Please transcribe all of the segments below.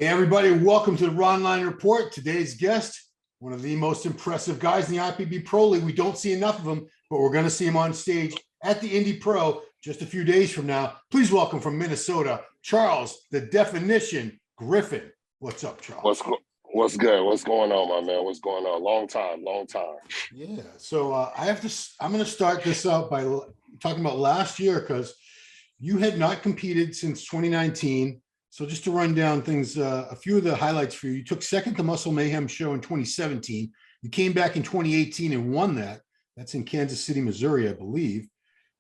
Everybody, welcome to the Ronline Report. Today's guest, one of the most impressive guys in the IFBB Pro League. We don't see enough of him, but we're going to see him on stage at the Indy Pro just a few days from now. Please welcome from Minnesota, Charles, the Definition Griffen. What's up, Charles? What's good? What's going on, my man? What's going on? Long time. Yeah. So I'm going to start this out by talking about last year because you had not competed since 2019. So just to run down things, a few of the highlights for you. You took second to Muscle Mayhem show in 2017. You came back in 2018 and won that. That's in Kansas City, Missouri, I believe.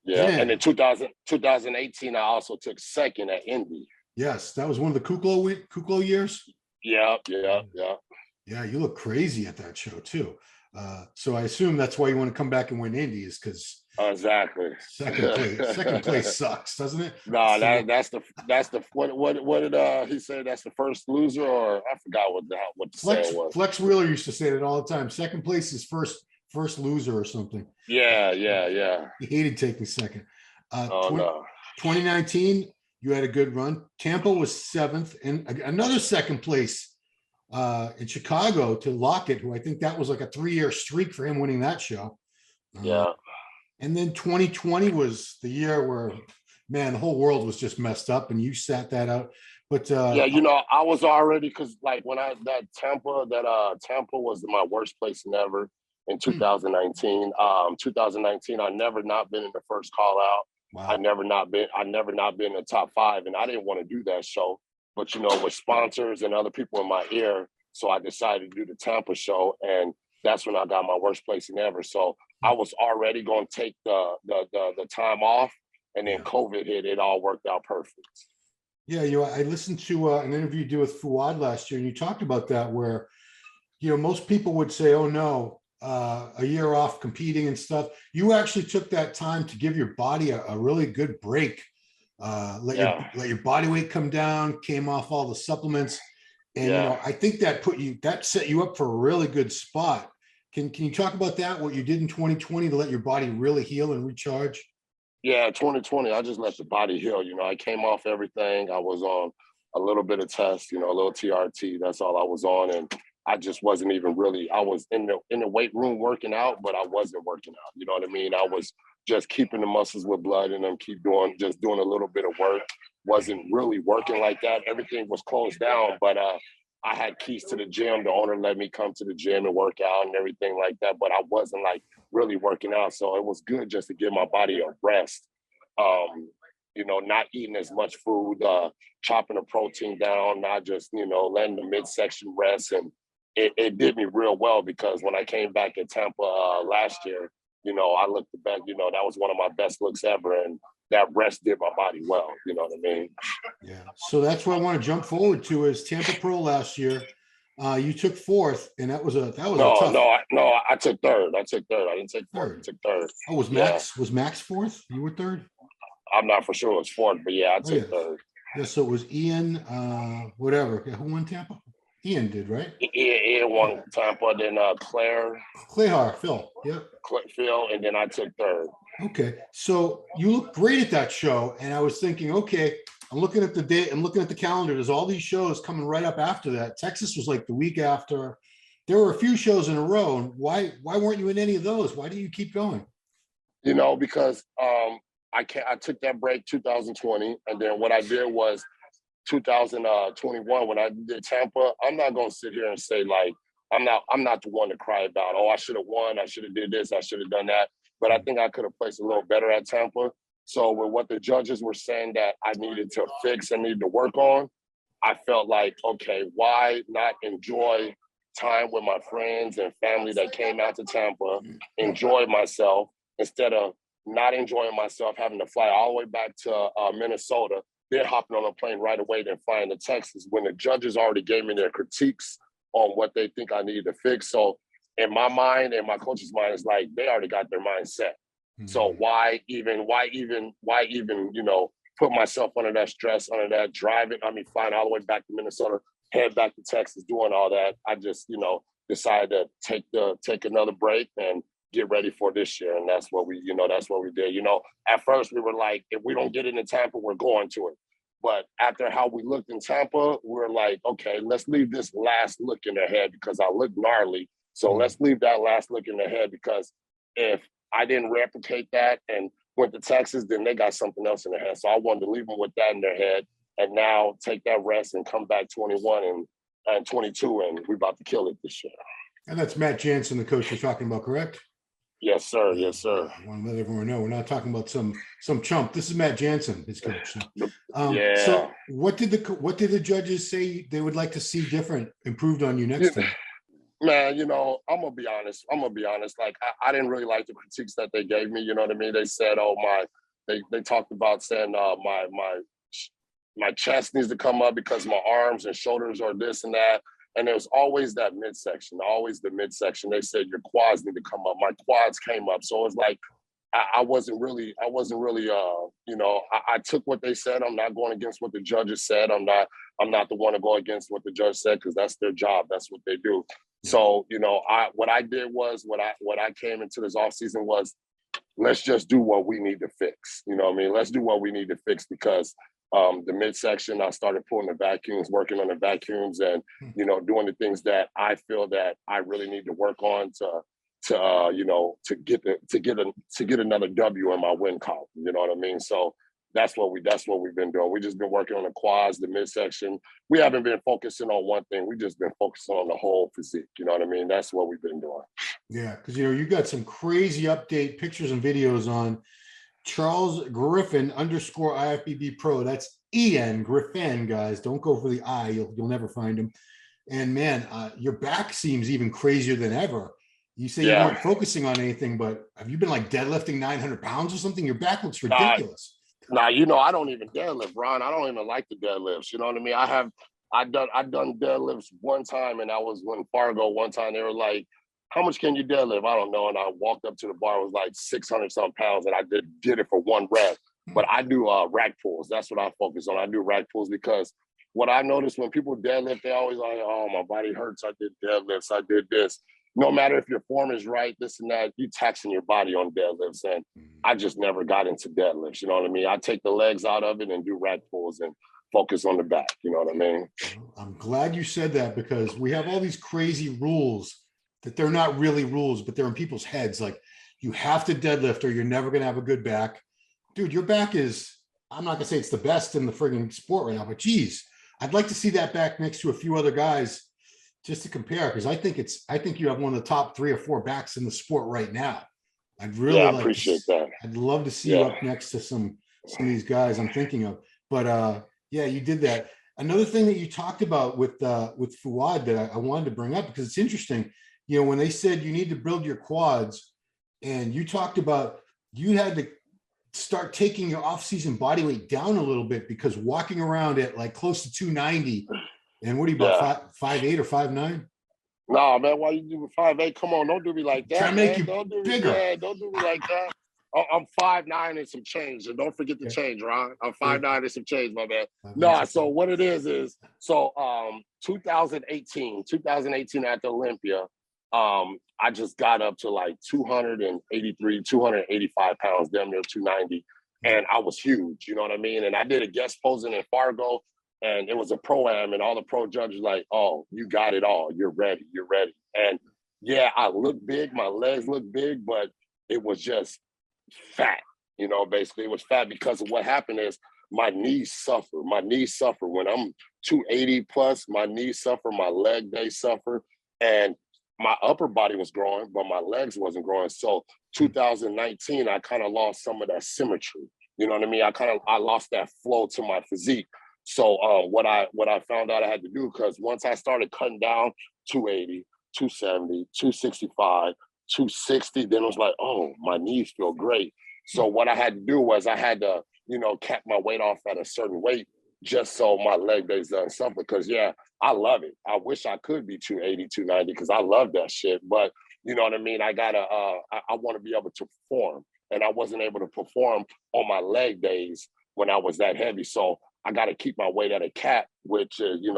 Yeah, and in 2018, I also took second at Indy. Yes, that was one of the Kuklo years. Yeah. Yeah, you look crazy at that show too. So I assume that's why you want to come back and win Indy is because exactly second place sucks, doesn't it? No, that's the what did he say? That's the first loser, or I forgot what the saying was. Flex Wheeler used to say that all the time. Second place is first loser or something. Yeah. He hated taking second. 2019, 2019, you had a good run. Tampa was seventh, and another second place in Chicago to Lockett, who I think that was like a 3-year streak for him winning that show. Yeah. And then 2020 was the year where, man, the whole world was just messed up, and you sat that out. But yeah, I was already, because like when Tampa was my worst place ever in 2019. 2019, I never not been in the first call out. Wow. I never not been in the top 5, and I didn't want to do that show. But with sponsors and other people in my ear, so I decided to do the Tampa show, and that's when I got my worst placing ever. So I was already going to take the time off, and then COVID hit. It all worked out perfect. Yeah, I listened to an interview you did with Fuad last year, and you talked about that where, most people would say, "Oh no, a year off competing and stuff." You actually took that time to give your body a really good break. Let your body weight come down, came off all the supplements, and I think that set you up for a really good spot. Can you talk about that? What you did in 2020 to let your body really heal and recharge? Yeah, 2020, I just let the body heal. I came off everything. I was on a little bit of test, a little TRT. That's all I was on, and I just wasn't even really. I was in the weight room working out, but I wasn't working out. You know what I mean? I was just keeping the muscles with blood in them, doing a little bit of work. Wasn't really working like that. Everything was closed down, but I had keys to the gym. The owner let me come to the gym and work out and everything like that, but I wasn't like really working out. So it was good just to give my body a rest. Not eating as much food, chopping the protein down, not just, letting the midsection rest. And it did me real well, because when I came back at Tampa last year, I looked back, that was one of my best looks ever. And that rest did my body well. You know what I mean? Yeah. So that's what I want to jump forward to is Tampa Pro last year. You took fourth, and that was a tough. No, I took third. I didn't take fourth. I took third. Oh, was Max fourth? You were third? I'm not for sure it was fourth, but yeah, I took third. Yeah, so it was Ian, whatever. Who won Tampa? Ian did, right? Ian won Tampa, then Phil. Yeah. Phil, and then I took third. Okay, so you look great at that show, and I was thinking, okay, I'm looking at the date, I'm looking at the calendar. There's all these shows coming right up after that. Texas was like the week after. There were a few shows in a row, and why weren't you in any of those? Why do you keep going? Because I took that break 2020, and then what I did was 2021 when I did Tampa. I'm not gonna sit here and say like I'm not the one to cry about, oh, I should have won, I should have did this, I should have done that. But I think I could have placed a little better at Tampa. So with what the judges were saying that I needed to fix and needed to work on, I felt like, okay, why not enjoy time with my friends and family that came out to Tampa, enjoy myself, instead of not enjoying myself, having to fly all the way back to Minnesota, then hopping on a plane right away, then flying to Texas, when the judges already gave me their critiques on what they think I needed to fix. So in my mind and my coach's mind, it's like they already got their mind set. Mm-hmm. So why even, put myself under that stress, under that flying all the way back to Minnesota, head back to Texas, doing all that. I just, decided to take another break and get ready for this year. And that's what we did. At first we were like, if we don't get it in Tampa, we're going to it. But after how we looked in Tampa, we're like, okay, let's leave this last look in their head because I look gnarly. So let's leave that last look in their head, because if I didn't replicate that and went to Texas, then they got something else in their head. So I wanted to leave them with that in their head, and now take that rest and come back 21 and 22, and we're about to kill it this year. And that's Matt Jansen, the coach you're talking about, correct? Yes, sir. Yes, sir. I want to let everyone know we're not talking about some chump. This is Matt Jansen, his coach. Yeah. So what did the judges say they would like to see different, improved on you next time? Man, you know, I'm gonna be honest. Like, I didn't really like the critiques that they gave me. You know what I mean? They said, "Oh they talked about saying my chest needs to come up because my arms and shoulders are this and that." And there's always that midsection, always the midsection. They said your quads need to come up. My quads came up, so it's like I wasn't really, you know, I took what they said. I'm not going against what the judges said. I'm not the one to go against what the judge said, because that's their job. That's what they do. So, you know, what I did was what I came into this offseason was, let's just do what we need to fix. You know what I mean? Let's do what we need to fix, because the midsection, I started pulling the vacuums, working on the vacuums, and, you know, doing the things that I feel that I really need to work on you know, to get another W in my win column. You know what I mean? So that's what we've been doing. We just been working on the quads, the midsection. We haven't been focusing on one thing. We just been focusing on the whole physique. You know what I mean? That's what we've been doing. Yeah, because, you know, you got some crazy update pictures and videos on Charles Griffen _ IFBB Pro. That's EN Griffen, guys. Don't go for the I. You'll never find him. And man, your back seems even crazier than ever. You say you weren't focusing on anything, but have you been like deadlifting 900 pounds or something? Your back looks ridiculous. Nah, you know, I don't even deadlift, Ron. I don't even like the deadlifts. You know what I mean? I've done deadlifts one time, and that was when Fargo one time. They were like, "How much can you deadlift?" I don't know. And I walked up to the bar, it was like 600 some pounds, and I did it for one rep. But I do rack pulls. That's what I focus on. I do rack pulls, because what I noticed when people deadlift, they always like, "Oh, my body hurts. I did deadlifts. I did this." No matter if your form is right, this and that, you taxing your body on deadlifts. And I just never got into deadlifts. You know what I mean? I take the legs out of it and do rack pulls and focus on the back. You know what I mean? I'm glad you said that, because we have all these crazy rules that they're not really rules, but they're in people's heads. Like, you have to deadlift or you're never going to have a good back. Dude, your back is, I'm not going to say it's the best in the frigging sport right now, but geez, I'd like to see that back next to a few other guys just to compare, because I think you have one of the top 3 or 4 backs in the sport right now. I'd really like appreciate that. I'd love to see you up next to some of these guys I'm thinking of. But yeah, you did that. Another thing that you talked about with Fouad that I wanted to bring up, because it's interesting, you know, when they said you need to build your quads, and you talked about you had to start taking your off-season body weight down a little bit, because walking around at like close to 290. And what are you, about 5'8" or 5'9"? No, man, why you do 5'8"? Come on, don't do me like that. Try to make you don't do bigger. Don't do me like that. I'm 5'9" and some change, and don't forget the change, Ron. I'm 5'9" and some change, my man. No, so what it is 2018 at the Olympia, I just got up to like 283, 285 pounds, damn near 290, and I was huge. You know what I mean? And I did a guest posing in Fargo. And it was a pro-am, and all the pro judges like, "Oh, you got it all. You're ready. You're ready." And yeah, I look big. My legs look big, but it was just fat. You know, basically it was fat because of what happened is my knees suffer. My knees suffer when I'm 280 plus. My knees suffer. My leg day suffer, and my upper body was growing, but my legs wasn't growing. So 2019, I kind of lost some of that symmetry. You know what I mean? I lost that flow to my physique. So what I found out I had to do, because once I started cutting down 280, 270, 265, 260, then it was like, oh, my knees feel great. So what I had to do was I had to, you know, cap my weight off at a certain weight, just so my leg days doesn't suffer. Because yeah, I love it. I wish I could be 280, 290, because I love that shit. But you know what I mean? I want to be able to perform, and I wasn't able to perform on my leg days when I was that heavy. So I got to keep my weight at a cap, which has been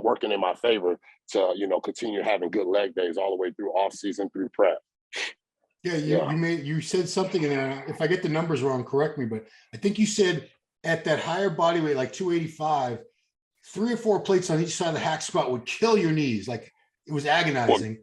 working in my favor to, you know, continue having good leg days all the way through off season, through prep. Yeah, you said something, and if I get the numbers wrong, correct me, but I think you said at that higher body weight, like 285, 3 or 4 plates on each side of the hack squat would kill your knees. Like it was agonizing.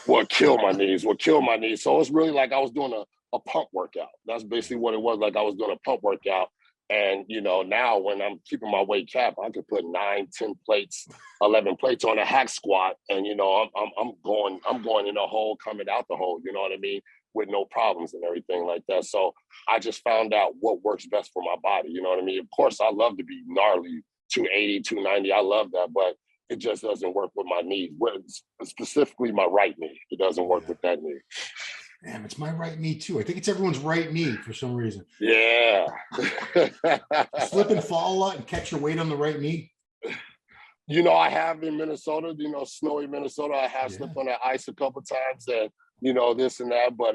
Would kill my knees, would kill my knees. So it's really like I was doing a pump workout. That's basically what it was. Like I was doing a pump workout. And now when I'm keeping my weight cap, I could put 9, 10 plates, 11 plates on a hack squat, and I'm going in the hole, coming out the hole. You know what I mean, with no problems and everything like that. So I just found out what works best for my body. You know what I mean. Of course, I love to be gnarly, 280, 290. I love that, but it just doesn't work with my knee. Specifically, my right knee. It doesn't work with that knee. Damn, it's my right knee too. I think it's everyone's right knee for some reason. Yeah. Slip and fall a lot and catch your weight on the right knee. I have in Minnesota, snowy Minnesota. I have slipped on that ice a couple of times, and this and that. But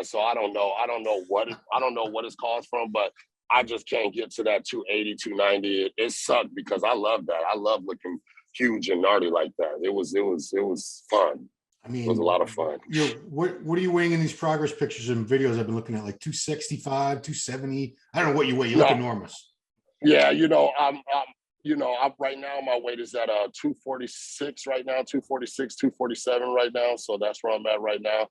so I don't know. I don't know what it's caused from, but I just can't get to that 280, 290. It sucked because I love that. I love looking huge and gnarly like that. It was fun. I mean, it was a lot of fun. What are you weighing in these progress pictures and videos I've been looking at? Like 265, 270? I don't know what you weigh. You look enormous. Yeah, I'm right now my weight is at 246 right now, 246, 247 right now. So that's where I'm at right now.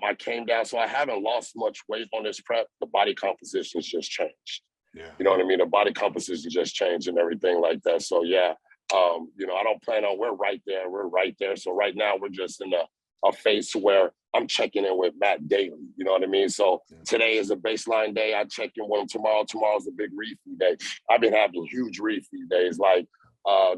I came down, so I haven't lost much weight on this prep. The body composition has just changed. Yeah. You know what I mean? The body composition just changed and everything like that. So yeah. I don't plan on, we're right there. We're right there. So right now we're just in a phase where I'm checking in with Matt daily. You know what I mean? So today is a baseline day. I check in with him tomorrow. Tomorrow's a big refeed day. I've been having huge refeed days. Like I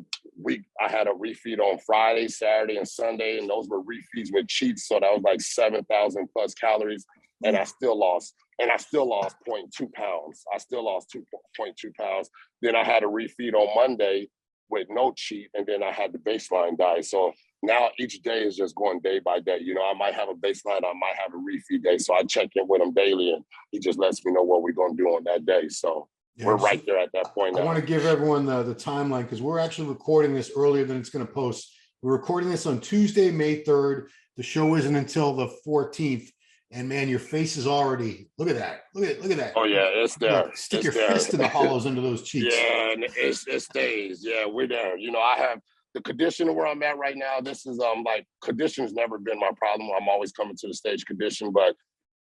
had a refeed on Friday, Saturday, and Sunday, and those were refeeds with cheats. So that was like 7,000 plus calories. And I still lost 0.2 pounds. I still lost 2.2 pounds. Then I had a refeed on Monday with no cheat, and then I had the baseline diet. So now each day is just going day by day. I might have a baseline, I might have a refeed day. So I check in with him daily, and he just lets me know what we're going to do on that day. So we're right there at that point now. I want to give everyone the timeline, because we're actually recording this earlier than it's going to post. We're recording this on Tuesday, May 3rd. The show isn't until the 14th. And man, your face is already, look at that. Look at that. Oh yeah, it's there. Stick your fist in the hollows under those cheeks. Yeah, and it stays. Yeah, we're there. I have the condition where I'm at right now. This is like, condition's never been my problem. I'm always coming to the stage condition, but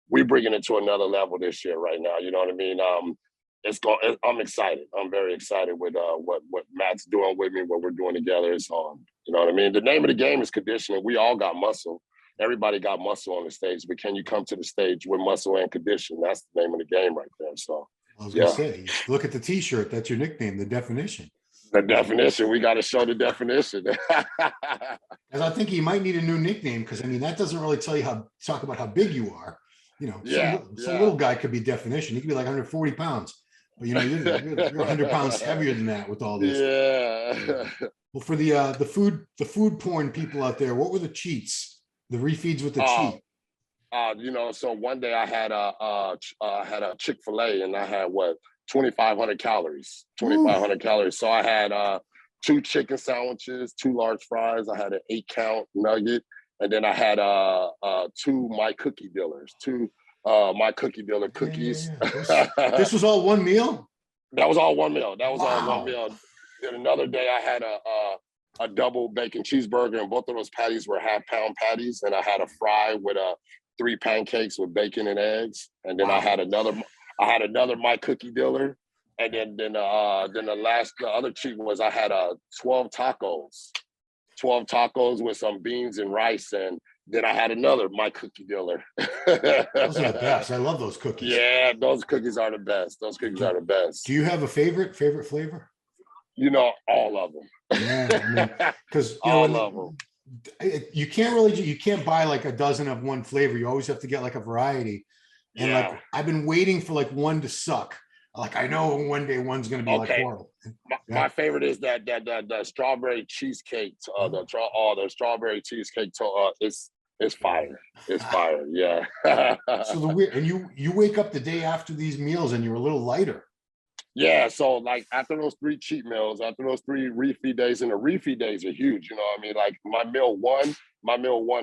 we're bringing it to another level this year right now. You know what I mean? I'm excited. I'm very excited with what Matt's doing with me, what we're doing together. You know what I mean? The name of the game is conditioning. We all got muscle. Everybody got muscle on the stage, but can you come to the stage with muscle and condition? That's the name of the game right there. So I was gonna say, look at the t-shirt. That's your nickname, the definition. The definition. We got to show the definition. As I think you might need a new nickname, because I mean that doesn't really talk about how big you are. Some little guy could be definition. He could be like 140 pounds, but you're 100 pounds heavier than that with all this. Yeah. Well, for the food porn people out there, what were the cheats? The refeeds with the cheat. So one day I had a Chick-fil-A, and I had 2,500 calories. 2,500 calories. So I had 2 chicken sandwiches, 2 large fries. I had an 8-count nugget, and then I had 2 My Cookie Dealers, 2 My Cookie Dealer cookies. This was all one meal? That was all one meal. That was all one meal. Then another day I had a double bacon cheeseburger, and both of those patties were half-pound patties. And I had a fry with 3 pancakes with bacon and eggs. And then I had another My Cookie Dealer. And then the other cheat was I had 12 tacos with some beans and rice. And then I had another My Cookie Dealer. Those are the best. I love those cookies. Yeah, those cookies are the best. Those cookies are the best. Do you have a favorite flavor? All of them. Yeah, because all of them. You can't buy like a dozen of one flavor. You always have to get like a variety. And like I've been waiting for like one to suck. Like I know one day one's gonna be like horrible. My favorite is that strawberry cheesecake. The strawberry cheesecake. It's fire. It's fire. Yeah. So and you wake up the day after these meals and you're a little lighter. Yeah, so like after those 3 cheat meals, after those 3 refeed days, and the refeed days are huge. You know what I mean? Like my meal one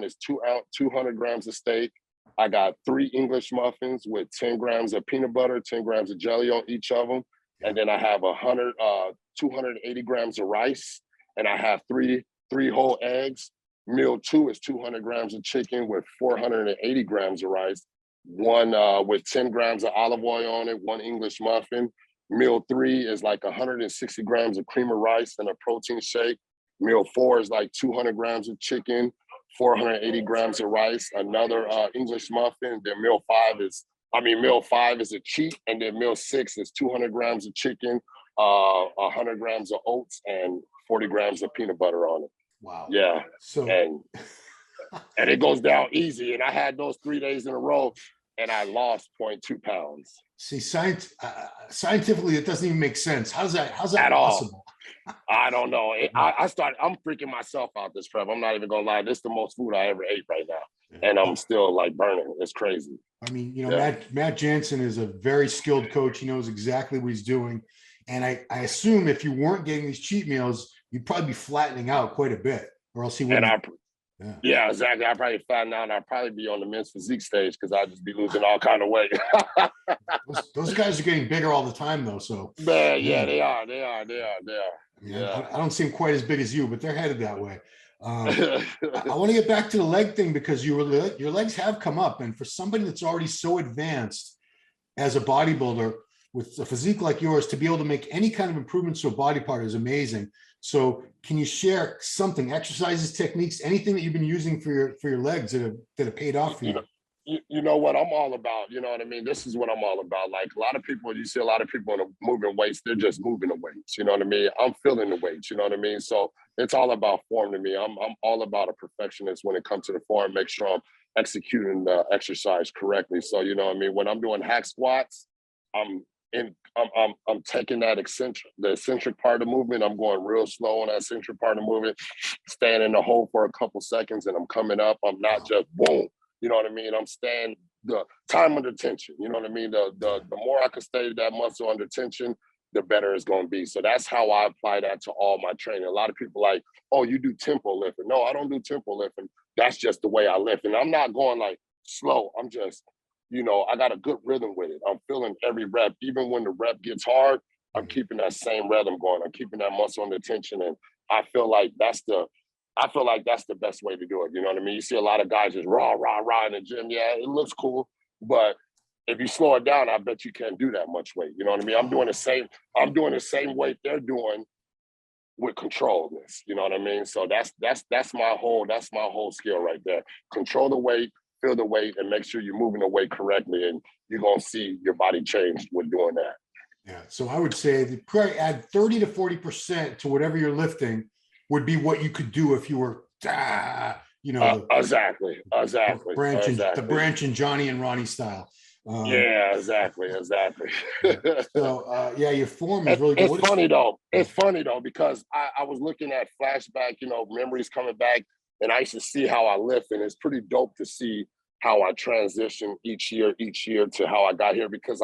is 200 grams of steak, I got 3 English muffins with 10 grams of peanut butter, 10 grams of jelly on each of them. Yeah. And then I have 280 grams of rice. And I have three whole eggs. Meal 2 is 200 grams of chicken with 480 grams of rice. One with 10 grams of olive oil on it, 1 English muffin. Meal 3 is like 160 grams of cream of rice and a protein shake. Meal 4 is like 200 grams of chicken, 480 grams of rice, another English muffin. Then meal 5 is a cheat, and then meal 6 is 200 grams of chicken, 100 grams of oats, and 40 grams of peanut butter on it. Wow. Yeah. So and it goes down easy. And I had those 3 days in a row, and I lost 0.2 pounds. see, scientifically, it doesn't even make sense. How's that At possible? I don't know. I'm freaking myself out this prep. I'm not even gonna lie. This is the most food I ever ate right now. And I'm still like burning. It's crazy. I mean, Matt Jansen is a very skilled coach. He knows exactly what he's doing. And I assume if you weren't getting these cheat meals, you'd probably be flattening out quite a bit, or else he wouldn't. Yeah, exactly. I'd probably flatten out, and I'd probably be on the men's physique stage because I'd just be losing all kind of weight. those guys are getting bigger all the time, though. So man, yeah, they are. Yeah. I don't seem quite as big as you, but they're headed that way. I want to get back to the leg thing because your legs have come up, and for somebody that's already so advanced as a bodybuilder with a physique like yours, to be able to make any kind of improvements to a body part is amazing. So can you share something, exercises, techniques, anything that you've been using for your legs that have paid off for you? You know what I'm all about. You know what I mean? This is what I'm all about. Like a lot of people, you see a lot of people moving weights, they're just moving the weights. You know what I mean? I'm feeling the weights. You know what I mean? So it's all about form to me. I'm all about a perfectionist when it comes to the form, make sure I'm executing the exercise correctly. So, you know what I mean? When I'm doing hack squats, I'm taking that the eccentric part of the movement. I'm going real slow on that eccentric part of the movement, staying in the hole for a couple seconds, and I'm coming up. I'm not just boom. You know what I mean? I'm staying the time under tension. You know what I mean? The more I can stay that muscle under tension, the better it's going to be. So that's how I apply that to all my training. A lot of people like, oh, you do tempo lifting. No, I don't do tempo lifting. That's just the way I lift. And I'm not going like slow. I'm just, I got a good rhythm with it. I'm feeling every rep. Even when the rep gets hard, I'm keeping that same rhythm going. I'm keeping that muscle under tension. And I feel like that's the best way to do it. You know what I mean? You see a lot of guys just rah, rah, rah in the gym. Yeah, it looks cool. But if you slow it down, I bet you can't do that much weight. You know what I mean? I'm doing the same weight they're doing with controlness. You know what I mean? So that's my whole skill right there. Control the weight, feel the weight, and make sure you're moving the weight correctly, and you're gonna see your body change with doing that. Yeah. So I would say that probably add 30 to 40% to whatever you're lifting would be what you could do if you were, exactly. The branch and Johnny and Ronnie style. Exactly. So your form is really good. It's funny though, because I was looking at flashback, memories coming back, and I used to see how I lift, and it's pretty dope to see how I transition each year to how I got here, because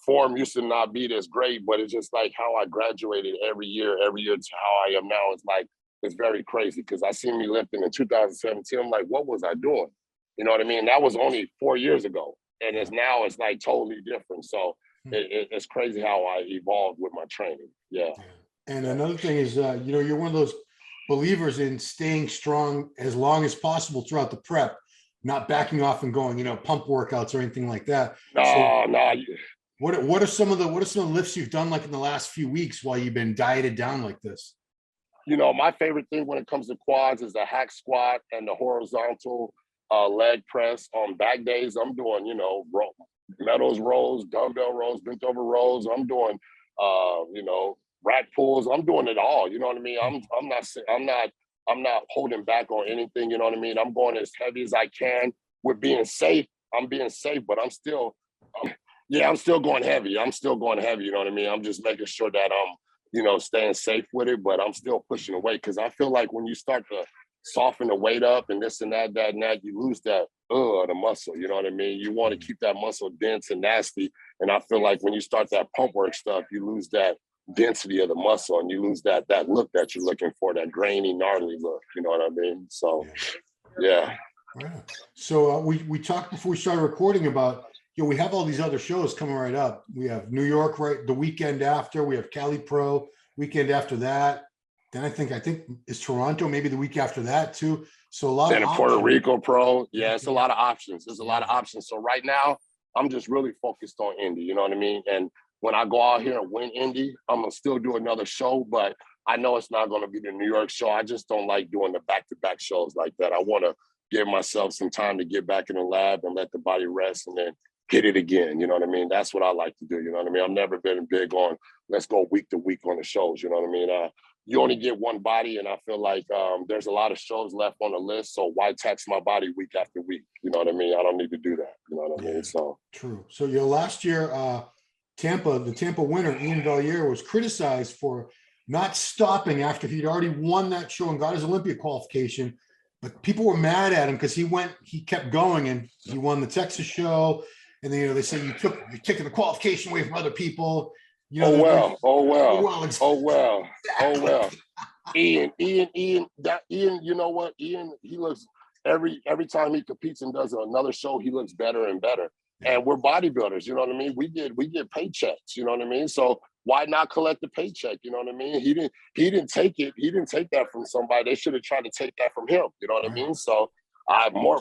form used to not be this great, but it's just like how I graduated every year to how I am now. It's very crazy, because I seen me lifting in 2017. I'm like, what was I doing? You know what I mean? That was only 4 years ago. And it's like totally different. So it's crazy how I evolved with my training. Yeah. And another thing is, you're one of those believers in staying strong as long as possible throughout the prep, not backing off and going, pump workouts or anything like that. No. What are some of the lifts you've done like in the last few weeks while you've been dieted down like this? My favorite thing when it comes to quads is the hack squat and the horizontal leg press. On back days, I'm doing, medals rolls, dumbbell rolls, bent over rolls. I'm doing, rack pulls. I'm doing it all. You know what I mean? I'm not holding back on anything. You know what I mean? I'm going as heavy as I can with being safe. I'm being safe, but I'm still going heavy. You know what I mean? I'm just making sure that I'm, staying safe with it, but I'm still pushing away, because I feel like when you start to soften the weight up and this and that, you lose that the muscle. You know what I mean? You want to keep that muscle dense and nasty. And I feel like when you start that pump work stuff, you lose that density of the muscle, and you lose that look that you're looking for, that grainy, gnarly look. You know what I mean? So, yeah. Right on. So we talked before we started recording about, we have all these other shows coming right up. We have New York right the weekend after. We have Cali Pro weekend after that. Then I think is Toronto maybe the week after that too. So a lot of Then in Puerto options. Rico Pro, yeah, it's a lot of options. There's a lot of Yeah. options. So right now, I'm just really focused on Indy. You know what I mean? And when I go out here and win Indy, I'm gonna still do another show, but I know it's not gonna be the New York show. I just don't like doing the back-to-back shows like that. I want to give myself some time to get back in the lab and let the body rest, and then hit it again. You know what I mean? That's what I like to do. You know what I mean? I've never been big on let's go week to week on the shows. You know what I mean? You only get one body, and I feel like there's a lot of shows left on the list. So why tax my body week after week? You know what I mean? I don't need to do that. You know what I mean? So True. So your last year, the Tampa winner, Ian Valier, was criticized for not stopping after he'd already won that show and got his Olympia qualification. But people were mad at him because he kept going, and he won the Texas show. And then, they say you're taking the qualification away from other people. oh well. Exactly. Ian, you know what? Ian, he looks every time he competes and does another show, he looks better and better. Yeah. And we're bodybuilders, you know what I mean? We get paychecks, you know what I mean? So why not collect the paycheck? You know what I mean? He didn't take it. He didn't take that from somebody. They should have tried to take that from him. You know what I mean? So I have more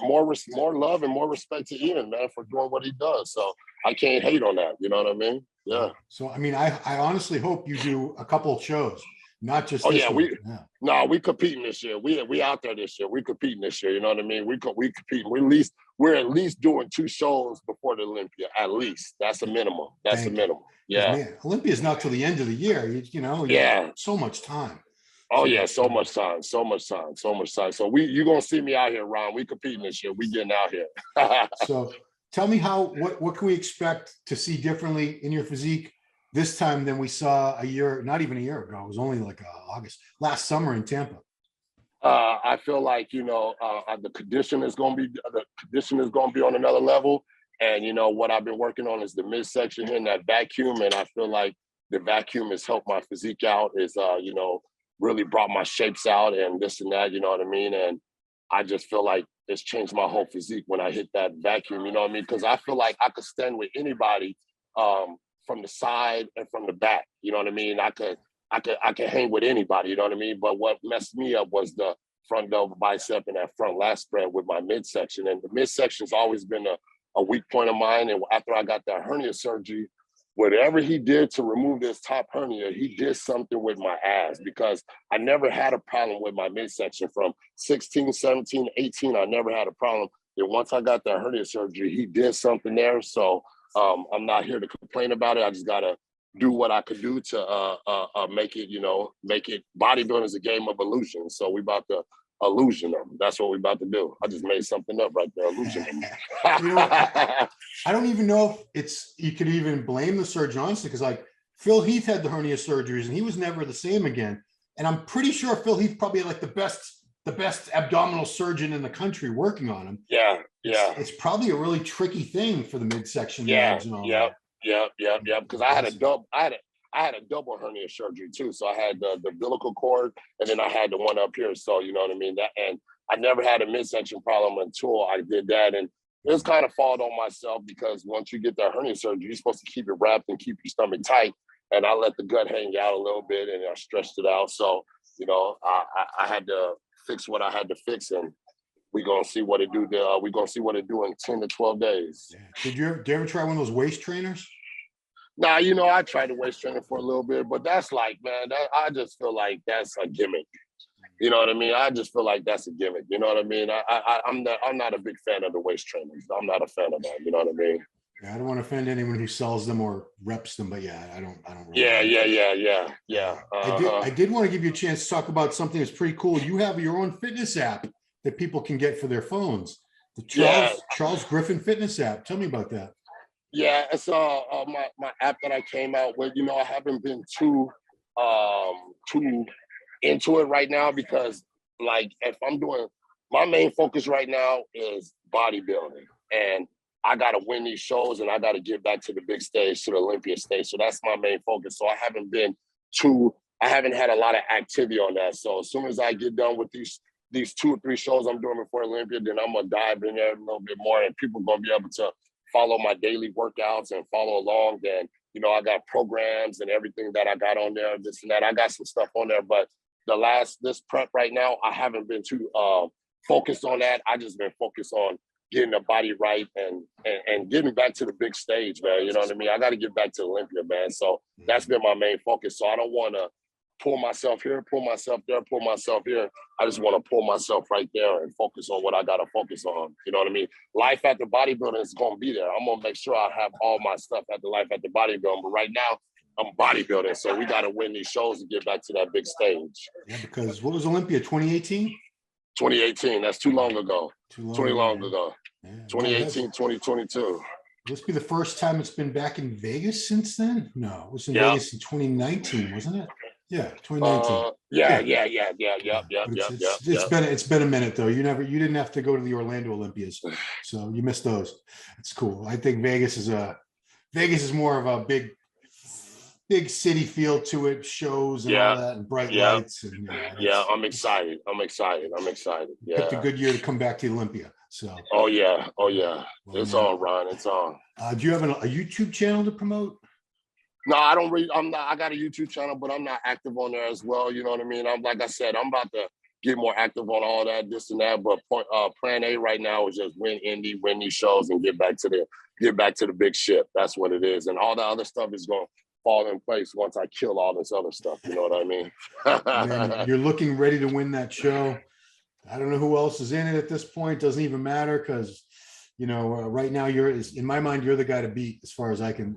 love and more respect to Ian, man, for doing what he does. So I can't hate on that. You know what I mean? Yeah. So I mean, I honestly hope you do a couple of shows, not just. Oh this yeah, one. we competing this year. We out there this year. We competing this year. You know what I mean? We competing. We're at least doing 2 shows before the Olympia. At least that's a minimum. That's a minimum. Yeah. Man, Olympia is not till the end of the year. Yeah. So much time. Oh yeah, so much time. So you're gonna see me out here, Ron. We competing this year. We getting out here. So tell me what can we expect to see differently in your physique this time than we saw not even a year ago. It was only like August, last summer in Tampa. I feel like the condition is gonna be on another level. And what I've been working on is the midsection here in that vacuum, and I feel like the vacuum has helped my physique out. Is really brought my shapes out and this and that. You know what I mean? And I just feel like it's changed my whole physique when I hit that vacuum. You know what I mean? Because I feel like I could stand with anybody from the side and from the back. You know what I mean? I could hang with anybody. You know what I mean? But what messed me up was the front double bicep and that front lat spread with my midsection. And the midsection's always been a weak point of mine. And after I got that hernia surgery, whatever he did to remove this top hernia, he did something with my ass, because I never had a problem with my midsection from 16, 17, 18. I never had a problem. And once I got that hernia surgery, he did something there. So I'm not here to complain about it. I just got to do what I could do to make it. Bodybuilding is a game of illusion. So we about to illusion them. That's what we about to do. I just made something up right there. Illusion them. I don't even know if you could even blame the surgeon, honestly, because like Phil Heath had the hernia surgeries and he was never the same again. And I'm pretty sure Phil Heath probably had like the best abdominal surgeon in the country working on him. Yeah. It's probably a really tricky thing for the midsection. Yeah. Because I had a double hernia surgery too. So I had the umbilical cord, and then I had the one up here. So you know what I mean. And I never had a midsection problem until I did that. And it was kind of fault on myself, because once you get that hernia surgery, you're supposed to keep it wrapped and keep your stomach tight. And I let the gut hang out a little bit, and I stretched it out. So I had to fix what I had to fix, and we're gonna see what it do. We're gonna see what it do in 10 to 12 days. Yeah. Did you ever try one of those waist trainers? Nah, I tried the waist training for a little bit, but that's like, man, I just feel like that's a gimmick. You know what I mean? I just feel like that's a gimmick. You know what I mean? I'm not a big fan of the waist trainers. I'm not a fan of that. You know what I mean? Yeah, I don't want to offend anyone who sells them or reps them, but yeah, I don't really. Yeah. I did want to give you a chance to talk about something that's pretty cool. You have your own fitness app that people can get for their phones. The Charles Griffen fitness app. Tell me about that. Yeah, it's my app that I came out with. I haven't been too into it right now, because like if I'm doing, my main focus right now is bodybuilding, and I got to win these shows, and I got to get back to the big stage, to the Olympia stage. So that's my main focus. So I haven't had a lot of activity on that. So as soon as I get done with these 2 or 3 shows I'm doing before Olympia, then I'm gonna dive in there a little bit more, and people are gonna be able to follow my daily workouts and follow along. Then, you know, I got programs and everything that I got on there, this and that. I got some stuff on there, but this prep right now, I haven't been too focused on that. I just been focused on getting the body right and getting back to the big stage, man. You know what I mean? I got to get back to Olympia, man. So that's been my main focus. So I don't want to pull myself here, pull myself there, pull myself here. I just want to pull myself right there and focus on what I got to focus on. You know what I mean? Life after bodybuilding is going to be there. I'm going to make sure I have all my stuff at the life after bodybuilding. But right now, I'm bodybuilding. So we got to win these shows to get back to that big stage. Yeah, because what was Olympia, 2018? 2018. That's too long ago. Too long ago. Yeah. 2018, 2022. This be the first time it's been back in Vegas since then? No, it was in Vegas in 2019, wasn't it? Yeah, 2019. Yeah. It's been a minute though. You didn't have to go to the Orlando Olympias, so you missed those. It's cool. I think Vegas is more of a big city feel to it, shows and all that, and bright lights. And, I'm excited. Yeah, picked a good year to come back to Olympia. So. Oh yeah. It's on, Ron. It's on. Do you have a YouTube channel to promote? No, I don't really. I got a YouTube channel, but I'm not active on there as well. You know what I mean? Like I said, I'm about to get more active on all that, this and that. But plan A right now is just win these shows, and get back to the big ship. That's what it is, and all the other stuff is going to fall in place once I kill all this other stuff. You know what I mean? Man, you're looking ready to win that show. I don't know who else is in it at this point. Doesn't even matter, because you know, right now in my mind, you're the guy to beat as far as I can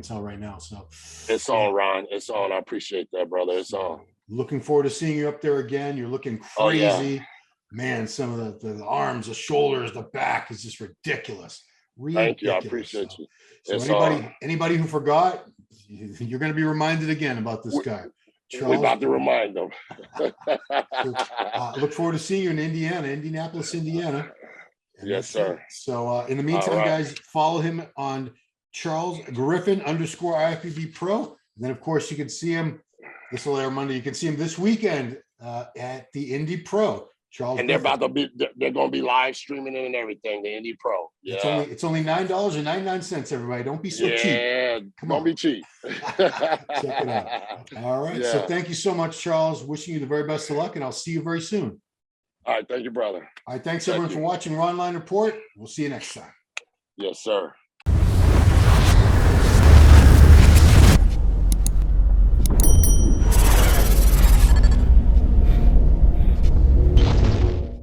tell right now. So it's on, Ron. It's on. I appreciate that, brother. It's on. Looking forward to seeing you up there again. You're looking crazy, man. Some of the arms, the shoulders, the back is just ridiculous. Thank you. I appreciate you. So anybody who forgot, you're going to be reminded again about this guy. We're about to remind them. Look forward to seeing you in Indianapolis, Indiana. Yes, sir. So in the meantime, guys, follow him on Charles Griffen _IFBB Pro. And then, of course, you can see him. This will air Monday. You can see him this weekend at the Indy Pro. Charles, and they're going to be live streaming it and everything. The Indy Pro. Yeah. It's only $9.99. Everybody, don't be so cheap. Yeah, don't be cheap. Check it out. All right. Yeah. So thank you so much, Charles. Wishing you the very best of luck, and I'll see you very soon. All right. Thank you, brother. All right. Thanks everyone for watching Ronline Report. We'll see you next time. Yes, sir.